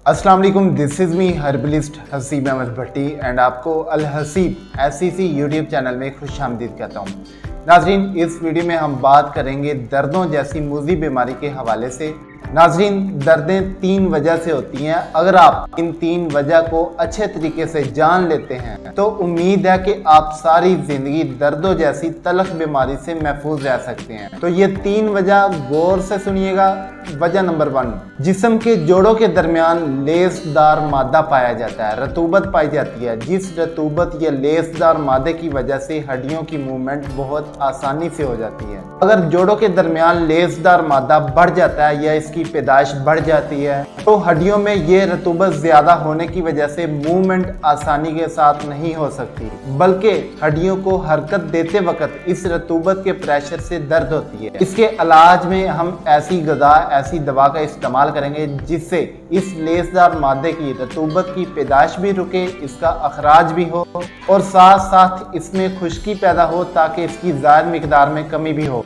अस्सलाम वालेकुम, this is me herbalist Haseeb Ahmad Bhatti and आपको Al Haseeb SCC YouTube channel में खुश आमदीद कहता हूँ। नाजरीन, इस वीडियो में हम बात करेंगे दर्दों जैसी मूज़ी बीमारी के हवाले से। नाजरीन, दर्दें 3 वजह से होती हैं। अगर आप इन 3 वजह को अच्छे तरीके से जान लेते हैं तो उम्मीद है कि आप सारी ज़िंदगी दर्दों जैसी तलख बीमारी से महफूज रह सकते हैं। तो ये 3 वजह गौर से सुनिएगा। वजह नंबर 1, जिस्म के जोड़ों के दरमियान लेसदार मादा पाया जाता है, रतूबत पाई जाती है। जिस रतूबत या लेसदार मादे की वजह से हड्डियों की मूवमेंट बहुत आसानी से हो जाती है। अगर जोड़ों के दरमियान लेसदार मादा बढ़ जाता है या इसकी पैदाइश बढ़ जाती है तो हड्डियों में ये रतूबत ज्यादा होने की वजह से मूवमेंट आसानी के साथ नहीं हो सकती, बल्कि हड्डियों को हरकत देते वक्त इस रतूबत के प्रेशर से दर्द होती है। इसके इलाज में हम ऐसी ग़िज़ा, ऐसी दवा का इस्तेमाल करेंगे जिससे इस लेसदार मादे की रतूबत की पैदाइश भी रुके, इसका अखराज भी हो और साथ साथ इसमें खुश्की पैदा हो ताकि इसकी ज़ाहिर मिकदार में कमी भी हो।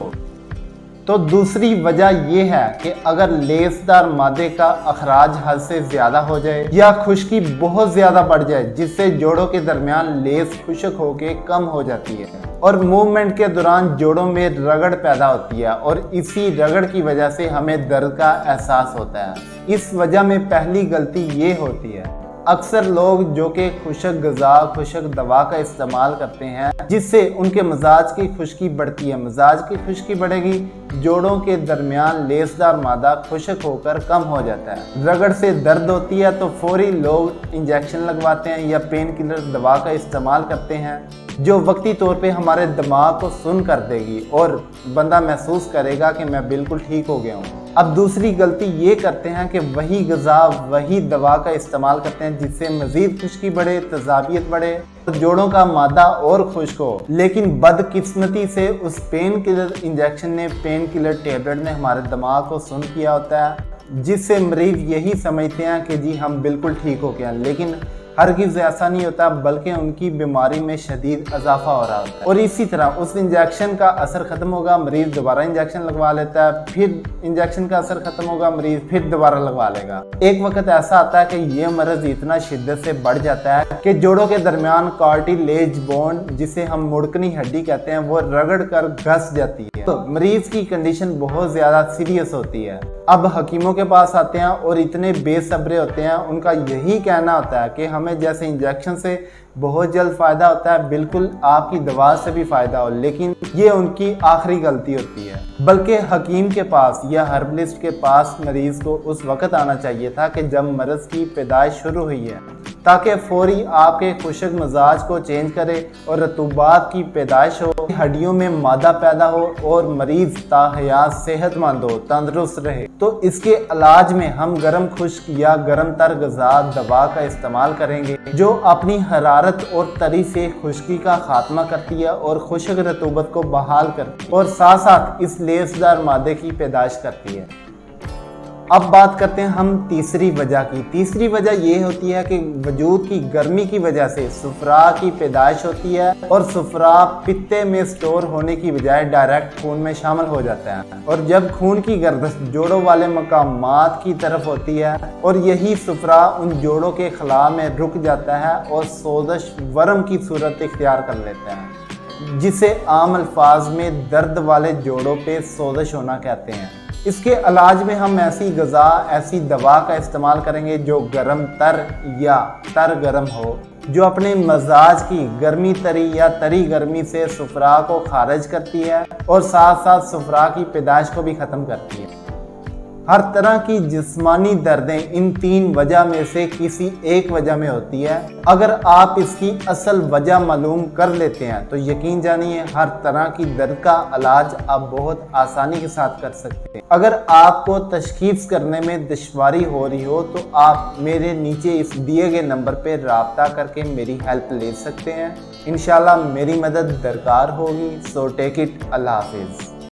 तो दूसरी वजह यह है कि अगर लेसदार मादे का अखराज हद से ज़्यादा हो जाए या खुश्की बहुत ज़्यादा बढ़ जाए जिससे जोड़ों के दरमियान लेस खुश्क होकर कम हो जाती है और मूवमेंट के दौरान जोड़ों में रगड़ पैदा होती है और इसी रगड़ की वजह से हमें दर्द का एहसास होता है। इस वजह में पहली गलती ये होती है, अक्सर लोग जो कि खुशक ग़िज़ा, खुशक दवा का इस्तेमाल करते हैं जिससे उनके मिजाज की खुश्की बढ़ती है। मिजाज की खुश्की बढ़ेगी, जोड़ों के दरमियान लेसदार मादा खुशक होकर कम हो जाता है। रगड़ से दर्द होती है तो फौरी लोग इंजेक्शन लगवाते हैं या पेन किलर दवा का इस्तेमाल करते हैं जो वक्ती तौर पे हमारे दिमाग को सुन कर देगी और बंदा महसूस करेगा कि मैं बिल्कुल ठीक हो गया हूँ। अब दूसरी गलती ये करते हैं कि वही ग़िज़ा, वही दवा का इस्तेमाल करते हैं जिससे मज़ीद खुश्की बढ़े, तज़ाबियत बढ़े, तो जोड़ों का मादा और खुश्क हो। लेकिन बदकिस्मती से उस पेन किलर इंजेक्शन ने, पेन किलर टेबलेट ने हमारे दिमाग को सुन किया होता है जिससे मरीज़ यही समझते हैं कि जी हम बिल्कुल ठीक हो गए, लेकिन हरगिज़ ऐसा नहीं होता बल्कि उनकी बीमारी में शदीद इजाफा हो रहा होता है। और इसी तरह उस इंजेक्शन का असर ख़त्म होगा, मरीज़ दोबारा इंजेक्शन लगवा लेता है, फिर इंजेक्शन का असर ख़त्म होगा, मरीज़ फिर दोबारा लगवा लेगा। एक वक्त ऐसा आता है कि ये मर्ज़ इतना शिद्दत से बढ़ जाता है कि जोड़ों के दरमियान कार्टिलेज बोन, जिसे हम मुड़कनी हड्डी कहते हैं, वो रगड़ कर घस जाती है। तो मरीज़ की कंडीशन बहुत ज़्यादा सीरियस होती है। अब हकीमों के पास आते हैं और इतने बेसब्रे होते हैं, उनका यही कहना होता है कि हमें जैसे इंजेक्शन से बहुत जल्द फ़ायदा होता है, बिल्कुल आपकी दवा से भी फ़ायदा हो, लेकिन ये उनकी आखिरी गलती होती है। बल्कि हकीम के पास या हर्बलिस्ट के पास मरीज़ को उस वक़्त आना चाहिए था कि जब मर्ज़ की पैदाइश शुरू हुई है, ताकि फौरी आपके खुशक मिजाज को चेंज करे और रतूबात की पैदाइश हो, हड्डियों में मादा पैदा हो और मरीज़ ताहयात सेहतमंद हो, तंदुरुस्त रहे। तो इसके इलाज में हम गर्म खुश्क या गर्म तर ग़िज़ा दवा का इस्तेमाल करेंगे जो अपनी हरारत और तरी से खुश्की का खात्मा करती है और खुशक रतूबत को बहाल करती है और साथ साथ इस लेसदार मादे की पैदाइश करती है। अब बात करते हैं हम तीसरी वजह की। तीसरी वजह ये होती है कि वजूद की गर्मी की वजह से सुफरा की पैदाइश होती है और सुफरा पित्ते में स्टोर होने की बजाय डायरेक्ट खून में शामिल हो जाता है और जब खून की गर्दश जोड़ों वाले मकामात की तरफ होती है और यही सुफरा उन जोड़ों के खला में रुक जाता है और सोजश वर्म की सूरत इख्तियार कर लेता है, जिसे आम अल्फाज में दर्द वाले जोड़ों पे सोजश होना कहते हैं। इसके इलाज में हम ऐसी ग़िज़ा, ऐसी दवा का इस्तेमाल करेंगे जो गर्म तर या तर गर्म हो, जो अपने मजाज की गर्मी तरी या तरी गर्मी से सुफरा को खारिज करती है और साथ साथ सुफरा की पैदाइश को भी ख़त्म करती है। हर तरह की जिस्मानी दर्दें इन 3 वजह में से किसी एक वजह में होती है। अगर आप इसकी असल वजह मालूम कर लेते हैं तो यकीन जानिए हर तरह की दर्द का इलाज आप बहुत आसानी के साथ कर सकते हैं। अगर आपको तशखीस करने में दुश्वारी हो रही हो तो आप मेरे नीचे इस दिए गए नंबर पर राब्ता करके मेरी हेल्प ले सकते हैं। इंशाल्लाह मेरी मदद दरकार होगी। So take it. अल्लाह हाफिज़।